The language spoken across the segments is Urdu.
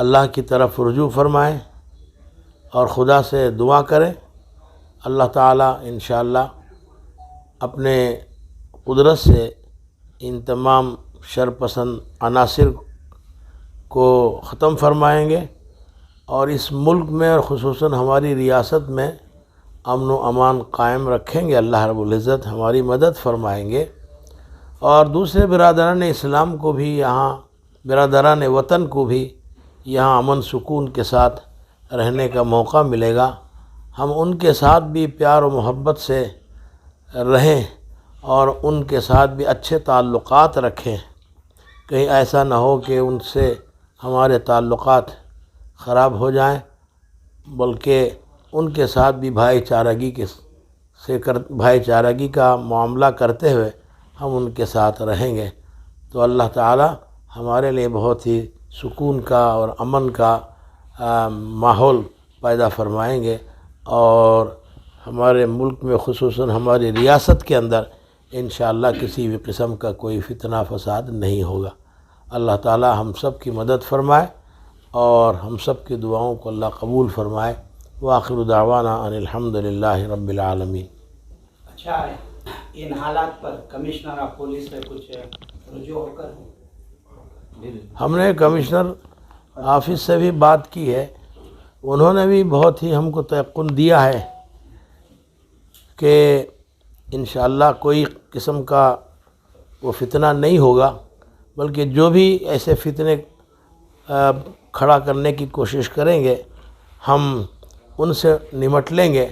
اللہ کی طرف رجوع فرمائیں اور خدا سے دعا کریں. اللہ تعالیٰ انشاءاللہ اپنے قدرت سے ان تمام شرپسند عناصر کو ختم فرمائیں گے اور اس ملک میں اور خصوصاً ہماری ریاست میں امن و امان قائم رکھیں گے. اللہ رب العزت ہماری مدد فرمائیں گے اور دوسرے برادران اسلام کو بھی یہاں، برادران وطن کو بھی یہاں امن سکون کے ساتھ رہنے کا موقع ملے گا. ہم ان کے ساتھ بھی پیار و محبت سے رہیں اور ان کے ساتھ بھی اچھے تعلقات رکھیں. کہیں ایسا نہ ہو کہ ان سے ہمارے تعلقات خراب ہو جائیں، بلکہ ان کے ساتھ بھی بھائی چارگی کا معاملہ کرتے ہوئے ہم ان کے ساتھ رہیں گے تو اللہ تعالی ہمارے لیے بہت ہی سکون کا اور امن کا ماحول پیدا فرمائیں گے اور ہمارے ملک میں خصوصاً ہماری ریاست کے اندر انشاءاللہ کسی بھی قسم کا کوئی فتنہ فساد نہیں ہوگا. اللہ تعالی ہم سب کی مدد فرمائے اور ہم سب کی دعاؤں کو اللہ قبول فرمائے. وآخر دعوانا ان الحمدللہ رب العالمین. اچھا، ان حالات پر کمشنر آف پولیس سے کچھ رجوع ہو کر ہم نے کمشنر آفس سے بھی بات کی ہے. انہوں نے بھی بہت ہی ہم کو تیقن دیا ہے کہ انشاءاللہ کوئی قسم کا وہ فتنہ نہیں ہوگا، بلکہ جو بھی ایسے فتنے کھڑا کرنے کی کوشش کریں گے ہم ان سے نمٹ لیں گے.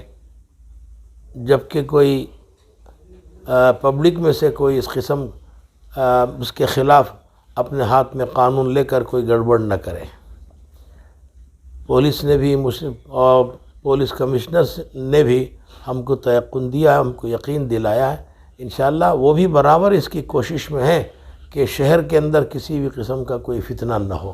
جبکہ کوئی پبلک میں سے کوئی اس قسم اس کے خلاف اپنے ہاتھ میں قانون لے کر کوئی گڑبڑ نہ کرے. پولیس نے بھی اور پولیس کمشنر نے بھی ہم کو تیقن دیا ہے، ہم کو یقین دلایا ہے. انشاءاللہ وہ بھی برابر اس کی کوشش میں ہیں کہ شہر کے اندر کسی بھی قسم کا کوئی فتنہ نہ ہو.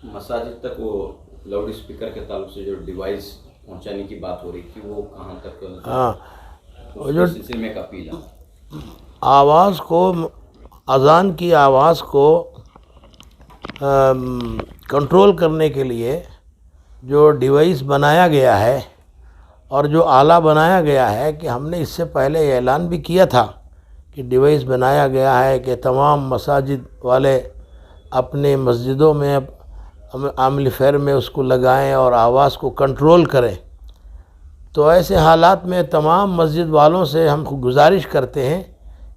مساجد تک وہ لاؤڈ اسپیکر کے تعلق سے جو ڈیوائس پہنچانے کی بات ہو رہی تھی وہ کہاں تک؟ ہاں، وہ جو سلسلے میں ایک اپیل ہے. آواز کو، اذان کی آواز کو کنٹرول کرنے کے لیے جو ڈیوائس بنایا گیا ہے اور جو آلہ بنایا گیا ہے، کہ ہم نے اس سے پہلے اعلان بھی کیا تھا کہ ڈیوائس بنایا گیا ہے کہ تمام مساجد والے اپنے مسجدوں میں ایمپلیفائر میں اس کو لگائیں اور آواز کو کنٹرول کریں. تو ایسے حالات میں تمام مسجد والوں سے ہم گزارش کرتے ہیں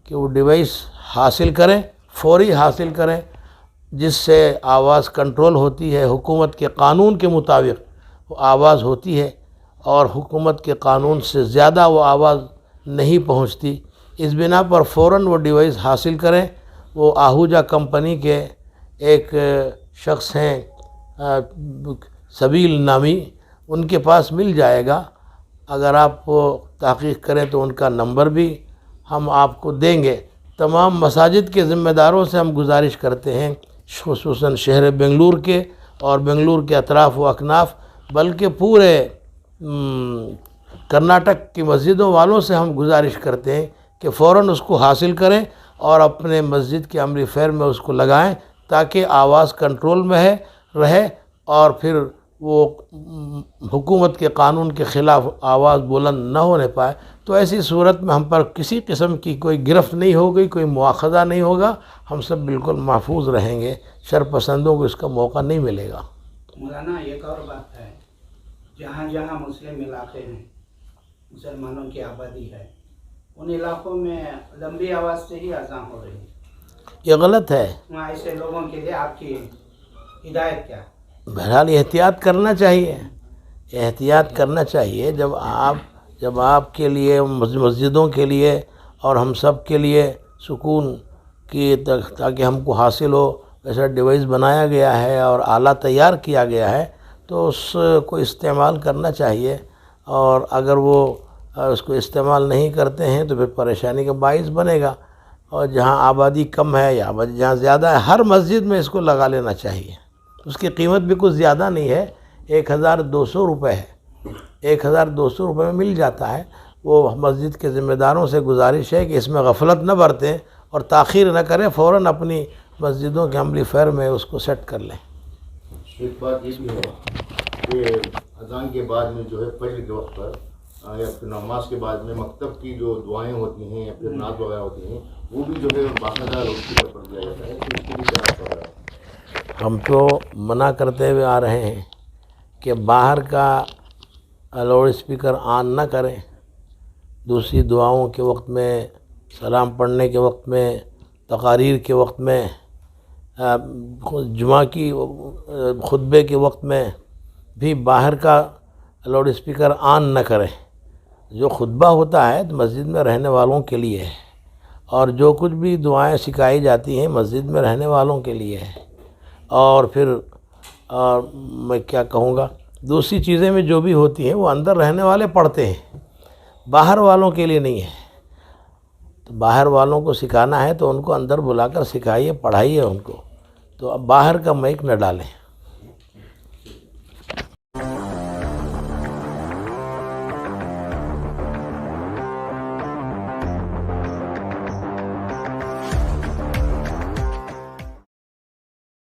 کہ وہ ڈیوائس حاصل کریں، فوری حاصل کریں، جس سے آواز کنٹرول ہوتی ہے. حکومت کے قانون کے مطابق وہ آواز ہوتی ہے اور حکومت کے قانون سے زیادہ وہ آواز نہیں پہنچتی. اس بنا پر فوراً وہ ڈیوائس حاصل کریں. وہ آہوجہ کمپنی کے ایک شخص ہیں سبیل نامی، ان کے پاس مل جائے گا. اگر آپ وہ تحقیق کریں تو ان کا نمبر بھی ہم آپ کو دیں گے. تمام مساجد کے ذمہ داروں سے ہم گزارش کرتے ہیں، خصوصاً شہر بنگلور کے اور بنگلور کے اطراف و اکناف، بلکہ پورے کرناٹک کی مسجدوں والوں سے ہم گزارش کرتے ہیں کہ فوراً اس کو حاصل کریں اور اپنے مسجد کے ایمپلیفائر میں اس کو لگائیں تاکہ آواز کنٹرول میں رہے اور پھر وہ حکومت کے قانون کے خلاف آواز بلند نہ ہونے پائے. تو ایسی صورت میں ہم پر کسی قسم کی کوئی گرفت نہیں ہوگی، کوئی مواخذہ نہیں ہوگا. ہم سب بالکل محفوظ رہیں گے، شرپسندوں کو اس کا موقع نہیں ملے گا. مولانا ایک اور بات ہے، جہاں جہاں مسلم علاقے ہیں، مسلمانوں کی آبادی ہے، ان علاقوں میں لمبی آواز سے ہی اذان ہو رہی ہے. یہ غلط ہے. وہاں ایسے لوگوں کے لیے آپ کی ہدایت کیا؟ بہرحال احتیاط کرنا چاہیے، احتیاط کرنا چاہیے. جب آپ کے لیے، مسجدوں کے لیے اور ہم سب کے لیے سکون کی تاکہ ہم کو حاصل ہو، ایسا ڈیوائس بنایا گیا ہے اور آلہ تیار کیا گیا ہے تو اس کو استعمال کرنا چاہیے. اور اگر وہ اس کو استعمال نہیں کرتے ہیں تو پھر پریشانی کا باعث بنے گا. اور جہاں آبادی کم ہے یا جہاں زیادہ ہے، ہر مسجد میں اس کو لگا لینا چاہیے. اس کی قیمت بھی کچھ زیادہ نہیں ہے، 1200 روپے ہے. 1200 روپے میں مل جاتا ہے. وہ مسجد کے ذمہ داروں سے گزارش ہے کہ اس میں غفلت نہ برتیں اور تاخیر نہ کریں، فوراً اپنی مسجدوں کے ایمپلیفائر میں اس کو سیٹ کر لیں. ایک بات یہ بھی ہے کہ اذان کے بعد میں جو ہے فجر کے وقت پر یا پھر نماز کے بعد میں مکتب کی جو دعائیں ہوتی ہیں یا پھر نعت وغیرہ ہوتی ہیں وہ بھی جو ہے باقاعدہ لاؤڈ اسپیکر پر دیا جاتا ہے، تو اس کے بھی کیا آپ کر رہے ہیں؟ ہم تو منع کرتے ہوئے آ رہے ہیں کہ باہر کا لاؤڈ اسپیکر آن نہ کریں، دوسری دعاؤں کے وقت میں، سلام پڑھنے کے وقت میں، تقاریر کے وقت میں، جمعہ کی خطبے کے وقت میں بھی باہر کا لاؤڈ اسپیکر آن نہ کریں۔ جو خطبہ ہوتا ہے مسجد میں رہنے والوں کے لیے ہے، اور جو کچھ بھی دعائیں سکھائی جاتی ہیں مسجد میں رہنے والوں کے لیے ہے، اور پھر میں کیا کہوں گا، دوسری چیزیں میں جو بھی ہوتی ہیں وہ اندر رہنے والے پڑھتے ہیں، باہر والوں کے لیے نہیں ہے۔ تو باہر والوں کو سکھانا ہے تو ان کو اندر بلا کر سکھائیے، پڑھائیے ان کو، تو اب باہر کا مائک نہ ڈالیں۔